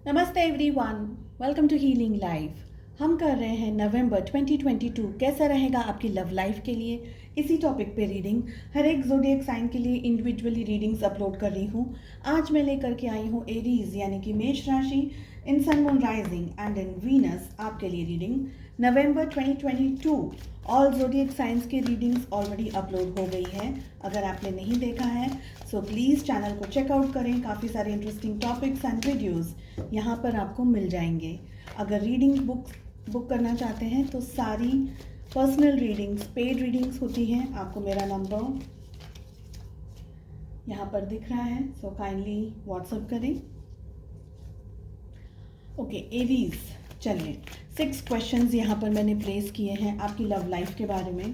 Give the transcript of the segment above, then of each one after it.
नमस्ते everyone, welcome to healing life. हम कर रहे हैं नवंबर 2022 कैसा रहेगा आपकी लव लाइफ के लिए, इसी टॉपिक पे रीडिंग। हर एक ज़ोडिएक साइन के लिए इंडिविजुअली रीडिंग्स अपलोड कर रही हूँ। आज मैं लेकर के आई हूँ एरीज यानी कि मेष राशि, in sun moon rising and in Venus आपके लिए reading November 2022। All zodiac science की रीडिंग्स ऑलरेडी अपलोड हो गई है। अगर आपने नहीं देखा है सो प्लीज़ चैनल को चेकआउट करें। काफ़ी सारे इंटरेस्टिंग टॉपिक्स एंड वीडियोस यहाँ पर आपको मिल जाएंगे। अगर रीडिंग बुक करना चाहते हैं तो सारी पर्सनल रीडिंग्स, पेड रीडिंग्स होती हैं। आपको मेरा नंबर यहाँ पर दिख रहा है, सो काइंडली व्हाट्सएप करें। ओके एरीज, चलिए 6 क्वेश्चंस यहाँ पर मैंने प्लेस किए हैं आपकी लव लाइफ के बारे में।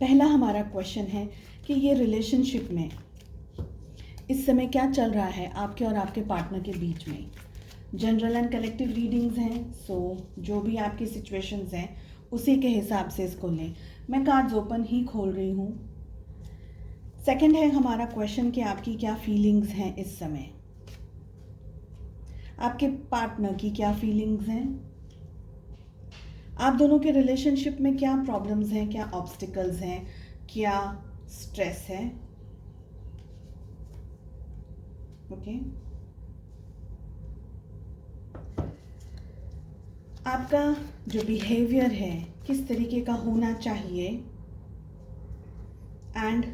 पहला हमारा क्वेश्चन है कि ये रिलेशनशिप में इस समय क्या चल रहा है आपके और आपके पार्टनर के बीच में। जनरल एंड कलेक्टिव रीडिंग्स हैं, सो जो भी आपकी सिचुएशंस हैं उसी के हिसाब से इसको लें। मैं कार्ड्स ओपन ही खोल रही हूँ। सेकंड है हमारा क्वेश्चन कि आपकी क्या फीलिंग्स हैं इस समय, आपके पार्टनर की क्या फीलिंग्स हैं, आप दोनों के रिलेशनशिप में क्या प्रॉब्लम्स हैं, क्या ऑब्स्टिकल्स हैं, क्या स्ट्रेस है। ओके आपका जो बिहेवियर है किस तरीके का होना चाहिए, एंड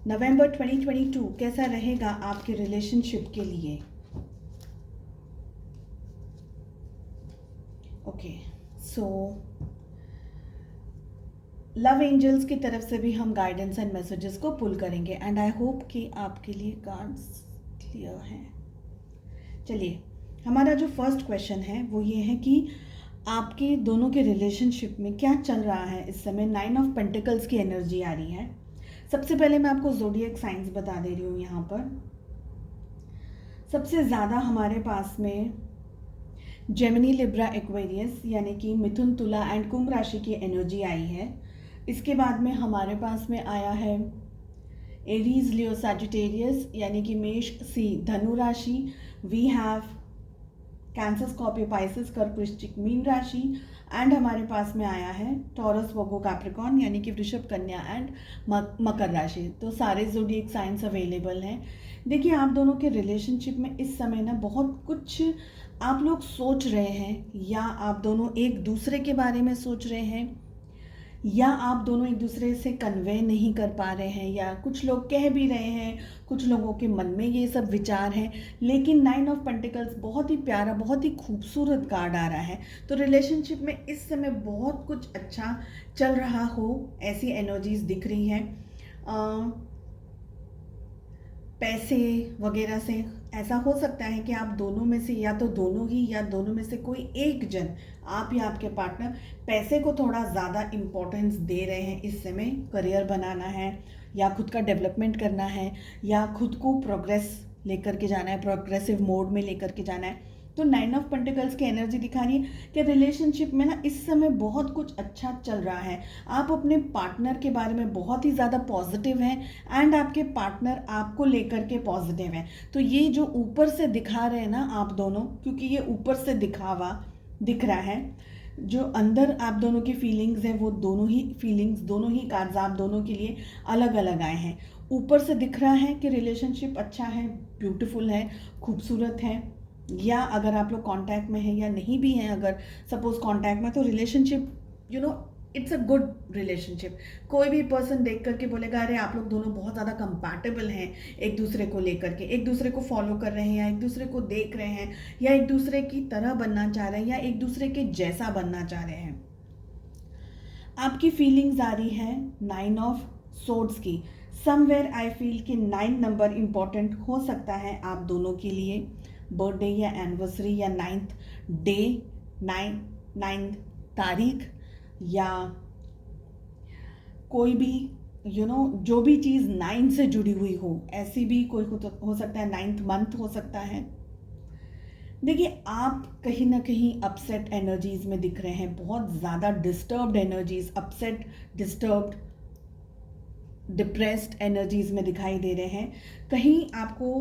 नवंबर 2022 कैसा रहेगा आपके रिलेशनशिप के लिए। ओके सो लव एंजल्स की तरफ से भी हम गाइडेंस एंड मैसेजेस को पुल करेंगे एंड आई होप कि आपके लिए कार्ड्स क्लियर हैं। चलिए हमारा जो फर्स्ट क्वेश्चन है वो ये है कि आपके दोनों के रिलेशनशिप में क्या चल रहा है इस समय। 9 ऑफ पेंटिकल्स की एनर्जी आ रही है। सबसे पहले मैं आपको ज़ोडिएक साइंस बता दे रही हूँ। यहाँ पर सबसे ज़्यादा हमारे पास में जेमिनी, लिब्रा, एक्वेरियस यानी कि मिथुन, तुला एंड कुंभ राशि की एनर्जी आई है। इसके बाद में हमारे पास में आया है एरीज, लियो, सैजिटेरियस यानी कि मेष, सी, धनु राशि। We have cancer, Scorpio, Pisces, कर्क, वृश्चिक, मीन राशि। एंड हमारे पास में आया है टॉरस, वर्गो, कैप्रिकॉर्न यानी कि वृषभ, कन्या एंड मकर राशि। तो सारे ज़ोडिएक साइंस अवेलेबल हैं। देखिए आप दोनों के रिलेशनशिप में इस समय ना बहुत कुछ आप लोग सोच रहे हैं, या आप दोनों एक दूसरे के बारे में सोच रहे हैं, या आप दोनों एक दूसरे से कन्वे नहीं कर पा रहे हैं, या कुछ लोग कह भी रहे हैं, कुछ लोगों के मन में ये सब विचार हैं। लेकिन 9 ऑफ पेंटिकल्स बहुत ही प्यारा, बहुत ही खूबसूरत कार्ड आ रहा है। तो रिलेशनशिप में इस समय बहुत कुछ अच्छा चल रहा हो ऐसी एनर्जीज दिख रही हैं। पैसे वगैरह से ऐसा हो सकता है कि आप दोनों में से या तो दोनों ही या दोनों में से कोई एक जन, आप या आपके पार्टनर, पैसे को थोड़ा ज़्यादा इम्पोर्टेंस दे रहे हैं इस समय। करियर बनाना है या खुद का डेवलपमेंट करना है या खुद को प्रोग्रेस लेकर के जाना है, प्रोग्रेसिव मोड में लेकर के जाना है। तो 9 ऑफ पेंटिकल्स की एनर्जी दिखा रही है कि रिलेशनशिप में ना इस समय बहुत कुछ अच्छा चल रहा है। आप अपने पार्टनर के बारे में बहुत ही ज़्यादा पॉजिटिव हैं एंड आपके पार्टनर आपको लेकर के पॉजिटिव हैं। तो ये जो ऊपर से दिखा रहे हैं ना आप दोनों, क्योंकि ये ऊपर से दिखावा दिख रहा है, जो अंदर आप दोनों की फीलिंग्स हैं वो दोनों ही फीलिंग्स, दोनों ही कार्ड्स आप दोनों के लिए अलग अलग आए हैं। ऊपर से दिख रहा है कि रिलेशनशिप अच्छा है, ब्यूटीफुल है, खूबसूरत है। या अगर आप लोग कांटेक्ट में हैं या नहीं भी हैं, अगर सपोज कांटेक्ट में, तो relationship it's a good relationship. कोई भी पर्सन देख करके बोलेगा अरे आप लोग दोनों बहुत ज़्यादा कंपैटिबल हैं एक दूसरे को लेकर के, एक दूसरे को फॉलो कर रहे हैं या एक दूसरे को देख रहे हैं या एक दूसरे की तरह बनना चाह रहे हैं या एक दूसरे के जैसा बनना चाह रहे हैं। आपकी फीलिंग्स आ रही है 9 ऑफ सोर्ड्स की। समवेयर आई फील कि 9 नंबर इम्पॉर्टेंट हो सकता है आप दोनों के लिए। बर्थडे या एनिवर्सरी या 9th डे, 9 तारीख, या कोई भी जो भी चीज़ 9 से जुड़ी हुई हो, ऐसी भी कोई हो सकता है। 9th मंथ हो सकता है। देखिए आप कहीं ना कहीं अपसेट एनर्जीज में दिख रहे हैं, बहुत ज़्यादा disturbed energies, upset, disturbed. Depressed energies में दिखाई दे रहे हैं। कहीं आपको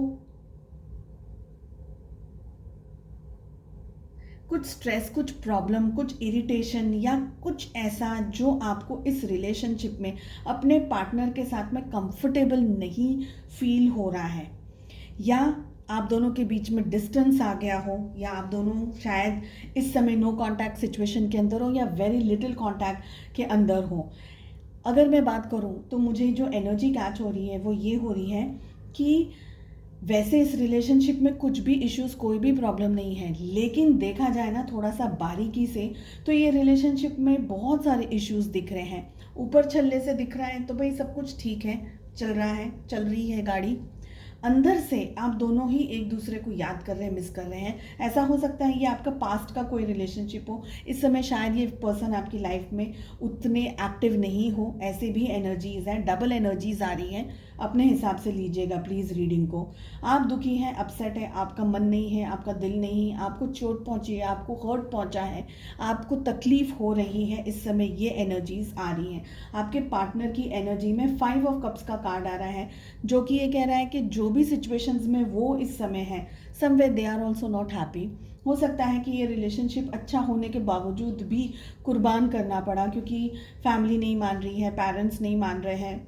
कुछ स्ट्रेस, कुछ प्रॉब्लम, कुछ इरिटेशन या कुछ ऐसा जो आपको इस रिलेशनशिप में अपने पार्टनर के साथ में कंफर्टेबल नहीं फील हो रहा है, या आप दोनों के बीच में डिस्टेंस आ गया हो, या आप दोनों शायद इस समय नो कांटेक्ट सिचुएशन के अंदर हो या वेरी लिटिल कांटेक्ट के अंदर हो। अगर मैं बात करूं तो मुझे जो एनर्जी कैच हो रही है वो ये हो रही है कि वैसे इस रिलेशनशिप में कुछ भी इश्यूज, कोई भी प्रॉब्लम नहीं है, लेकिन देखा जाए ना थोड़ा सा बारीकी से तो ये रिलेशनशिप में बहुत सारे इश्यूज दिख रहे हैं। ऊपर छल्ले से दिख रहा है तो भाई सब कुछ ठीक है, चल रहा है, चल रही है गाड़ी। अंदर से आप दोनों ही एक दूसरे को याद कर रहे हैं, मिस कर रहे हैं। ऐसा हो सकता है ये आपका पास्ट का कोई रिलेशनशिप हो, इस समय शायद ये पर्सन आपकी लाइफ में उतने एक्टिव नहीं हो, ऐसे भी एनर्जीज हैं, डबल एनर्जीज आ रही हैं। अपने हिसाब से लीजिएगा प्लीज़ रीडिंग को। आप दुखी हैं, अपसेट है, आपका मन नहीं है, आपका दिल नहीं, आपको चोट पहुंची है, आपको हर्ट पहुंचा है, आपको तकलीफ हो रही है, इस समय ये एनर्जीज आ रही हैं। आपके पार्टनर की एनर्जी में 5 ऑफ कप्स का कार्ड आ रहा है, जो कि ये कह रहा है कि जो भी सिचुएशंस में वो इस समय है, somewhere they are also not happy. हो सकता है कि ये रिलेशनशिप अच्छा होने के बावजूद भी कुर्बान करना पड़ा, क्योंकि फैमिली नहीं मान रही है, पेरेंट्स नहीं मान रहे हैं।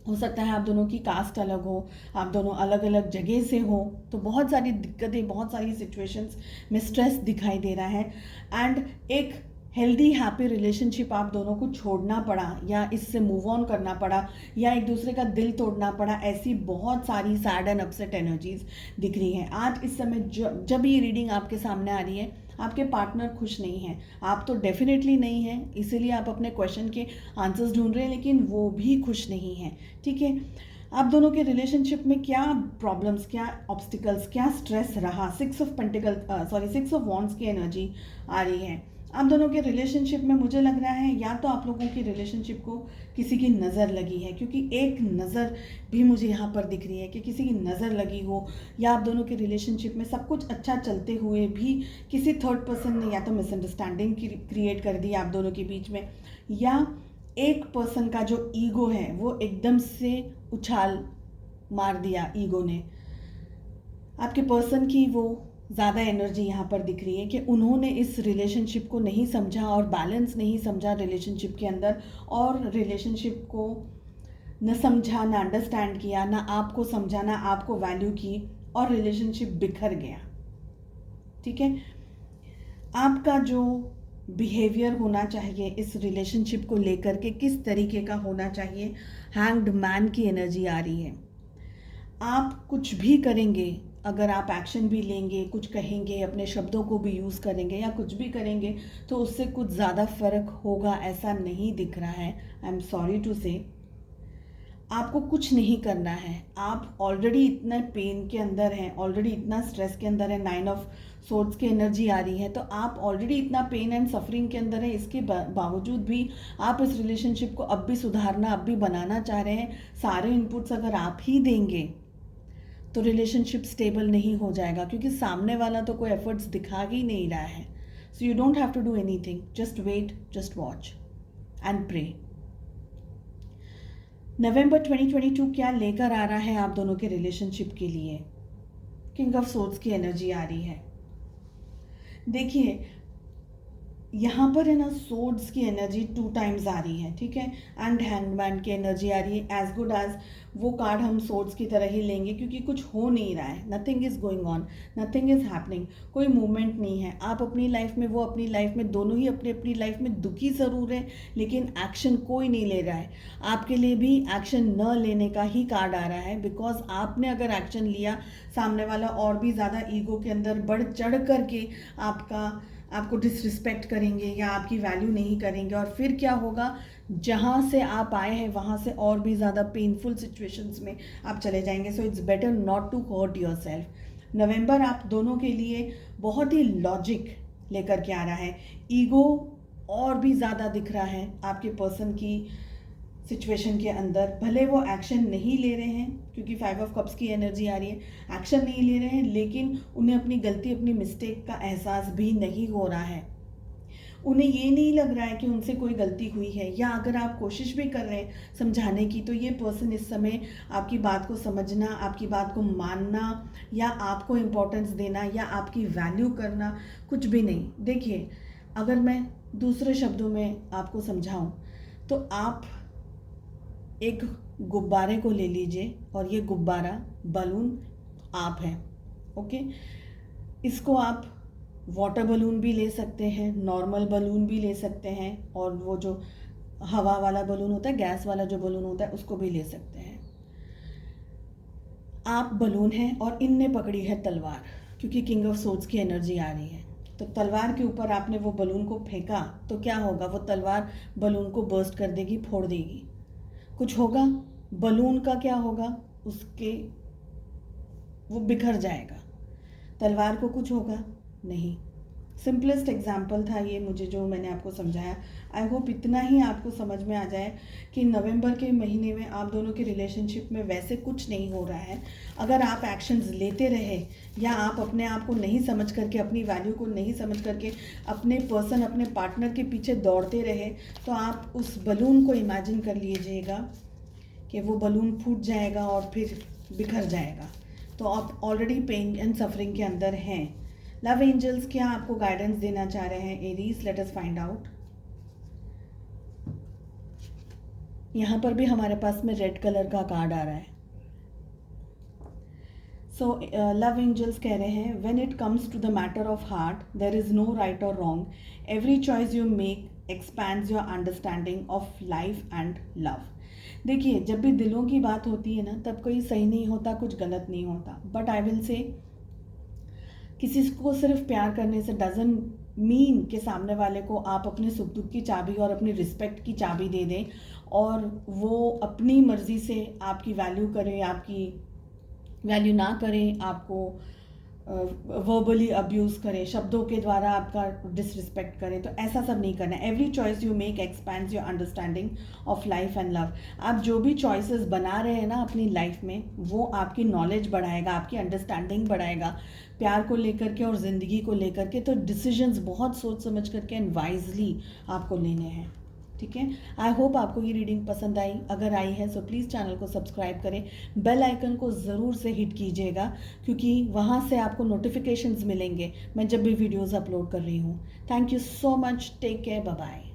हो सकता है आप दोनों की कास्ट अलग हो, आप दोनों अलग अलग जगह से हो, तो बहुत सारी दिक्कतें, बहुत सारी सिचुएशंस में स्ट्रेस दिखाई दे रहा है। एंड एक हेल्दी हैप्पी रिलेशनशिप आप दोनों को छोड़ना पड़ा, या इससे मूव ऑन करना पड़ा, या एक दूसरे का दिल तोड़ना पड़ा। ऐसी बहुत सारी सैड एंड अपसेट एनर्जीज दिख रही हैं आज इस समय। जब ये रीडिंग आपके सामने आ रही है, आपके पार्टनर खुश नहीं है, आप तो डेफिनेटली नहीं हैं, इसीलिए आप अपने क्वेश्चन के आंसर्स ढूंढ रहे हैं, लेकिन वो भी खुश नहीं है। ठीक है, आप दोनों के रिलेशनशिप में क्या प्रॉब्लम्स, क्या ऑब्स्टिकल्स, क्या स्ट्रेस रहा। 6 ऑफ वॉन्ड्स की एनर्जी आ रही है। आप दोनों के रिलेशनशिप में मुझे लग रहा है या तो आप लोगों की रिलेशनशिप को किसी की नज़र लगी है, क्योंकि एक नज़र भी मुझे यहाँ पर दिख रही है कि किसी की नज़र लगी हो, या आप दोनों के रिलेशनशिप में सब कुछ अच्छा चलते हुए भी किसी थर्ड पर्सन ने या तो मिसअंडरस्टैंडिंग क्रिएट कर दी आप दोनों के बीच में, या एक पर्सन का जो ईगो है वो एकदम से उछाल मार दिया ईगो ने। आपके पर्सन की वो ज़्यादा एनर्जी यहाँ पर दिख रही है कि उन्होंने इस रिलेशनशिप को नहीं समझा और बैलेंस नहीं समझा रिलेशनशिप के अंदर, और रिलेशनशिप को न समझा, ना अंडरस्टैंड किया, ना आपको समझा, ना आपको वैल्यू की, और रिलेशनशिप बिखर गया। ठीक है, आपका जो बिहेवियर होना चाहिए इस रिलेशनशिप को लेकर के, किस तरीके का होना चाहिए, हैंग्ड मैन की एनर्जी आ रही है। आप कुछ भी करेंगे, अगर आप एक्शन भी लेंगे, कुछ कहेंगे, अपने शब्दों को भी यूज़ करेंगे या कुछ भी करेंगे, तो उससे कुछ ज़्यादा फर्क होगा ऐसा नहीं दिख रहा है। आई एम सॉरी टू से, आपको कुछ नहीं करना है। आप ऑलरेडी इतना पेन के अंदर हैं, ऑलरेडी इतना स्ट्रेस के अंदर है। 9 ऑफ सोर्ड्स की एनर्जी आ रही है, तो आप ऑलरेडी इतना पेन एंड सफरिंग के अंदर है। इसके बावजूद भी आप इस रिलेशनशिप को अब भी सुधारना, अब भी बनाना चाह रहे हैं। सारे इनपुट्स अगर आप ही देंगे तो रिलेशनशिप स्टेबल नहीं हो जाएगा, क्योंकि सामने वाला तो कोई एफर्ट्स दिखा ही नहीं रहा है। So you don't have to do anything, just wait, just watch and pray. November 2022 क्या लेकर आ रहा है आप दोनों के रिलेशनशिप के लिए? किंग ऑफ सोर्ड्स की एनर्जी आ रही है। देखिए यहाँ पर है ना, सोर्ड्स की एनर्जी 2 टाइम्स आ रही है, ठीक है, एंड हैंगमैन की एनर्जी आ रही है। एज गुड एज वो कार्ड हम सोर्ड्स की तरह ही लेंगे, क्योंकि कुछ हो नहीं रहा है, nothing is going on, nothing is happening, कोई मूवमेंट नहीं है। आप अपनी लाइफ में, वो अपनी लाइफ में, दोनों ही अपनी अपनी लाइफ में दुखी ज़रूर है, लेकिन एक्शन कोई नहीं ले रहा है। आपके लिए भी एक्शन न लेने का ही कार्ड आ रहा है, बिकॉज आपने अगर एक्शन लिया, सामने वाला और भी ज़्यादा ईगो के अंदर बढ़ चढ़ करके आपको डिसरिस्पेक्ट करेंगे या आपकी वैल्यू नहीं करेंगे, और फिर क्या होगा, जहाँ से आप आए हैं वहाँ से और भी ज़्यादा पेनफुल सिचुएशंस में आप चले जाएंगे। So it's better not to hurt yourself. November आप दोनों के लिए बहुत ही लॉजिक लेकर के आ रहा है। ईगो और भी ज़्यादा दिख रहा है आपके पर्सन की सिचुएशन के अंदर। भले वो एक्शन नहीं ले रहे हैं, क्योंकि 5 ऑफ कप्स की एनर्जी आ रही है, एक्शन नहीं ले रहे हैं, लेकिन उन्हें अपनी गलती, अपनी मिस्टेक का एहसास भी नहीं हो रहा है। उन्हें ये नहीं लग रहा है कि उनसे कोई गलती हुई है, या अगर आप कोशिश भी कर रहे हैं समझाने की, तो ये पर्सन इस समय आपकी बात को समझना, आपकी बात को मानना, या आपको इम्पोर्टेंस देना, या आपकी वैल्यू करना कुछ भी नहीं। देखिए, अगर मैं दूसरे शब्दों में आपको समझाऊं तो आप एक गुब्बारे को ले लीजिए, और ये गुब्बारा बलून आप हैं, ओके। इसको आप वाटर बलून भी ले सकते हैं, नॉर्मल बलून भी ले सकते हैं, और वो जो हवा वाला बलून होता है, गैस वाला जो बलून होता है, उसको भी ले सकते हैं। आप बलून हैं और इनने पकड़ी है तलवार, क्योंकि किंग ऑफ सोर्ड्स की एनर्जी आ रही है। तो तलवार के ऊपर आपने वो बलून को फेंका, तो क्या होगा, वो तलवार बलून को बर्स्ट कर देगी, फोड़ देगी, कुछ होगा। बलून का क्या होगा, उसके वो बिखर जाएगा। तलवार को कुछ होगा नहीं। सिंपलेस्ट एग्जाम्पल था ये, मुझे जो मैंने आपको समझाया। आई होप इतना ही आपको समझ में आ जाए कि नवंबर के महीने में आप दोनों के रिलेशनशिप में वैसे कुछ नहीं हो रहा है। अगर आप एक्शंस लेते रहे, या आप अपने आप को नहीं समझ करके, अपनी वैल्यू को नहीं समझ करके अपने पर्सन, अपने पार्टनर के पीछे दौड़ते रहे, तो आप उस बलून को इमेजिन कर लीजिएगा कि वो बलून फूट जाएगा और फिर बिखर जाएगा। तो आप ऑलरेडी पेन एंड सफरिंग के अंदर हैं। लव एंजल्स क्या आपको गाइडेंस देना चाह रहे हैं Aries? Let us find out. यहाँ पर भी हमारे पास में रेड कलर का कार्ड आ रहा है। सो लव एंजल्स कह रहे हैं, when it comes to the matter of heart there is no right और wrong, every choice you make expands your understanding of life and love. देखिए, जब भी दिलों की बात होती है ना, तब कोई सही नहीं होता, कुछ गलत नहीं होता। बट आई विल से, किसी को सिर्फ प्यार करने से डजंट मीन कि सामने वाले को आप अपने सुख दुख की चाबी और अपनी रिस्पेक्ट की चाबी दे दें, और वो अपनी मर्ज़ी से आपकी वैल्यू करें, आपकी वैल्यू ना करें, आपको वर्बली अब्यूज़ करें, शब्दों के द्वारा आपका डिसरिस्पेक्ट करें। तो ऐसा सब नहीं करना है। Every choice you make expands your understanding of life and love. आप जो भी चॉइसेस बना रहे हैं ना अपनी लाइफ में, वो आपकी नॉलेज बढ़ाएगा, आपकी अंडरस्टैंडिंग बढ़ाएगा, प्यार को लेकर के और ज़िंदगी को लेकर के। तो डिसीजंस बहुत सोच समझ करके एंड वाइजली आपको लेने हैं, ठीक है। आई होप आपको ये रीडिंग पसंद आई। अगर आई है सो प्लीज़ चैनल को सब्सक्राइब करें, बेल आइकन को ज़रूर से हिट कीजिएगा, क्योंकि वहाँ से आपको नोटिफिकेशंस मिलेंगे मैं जब भी वीडियोज़ अपलोड कर रही हूँ। Thank you so much, take care, bye bye.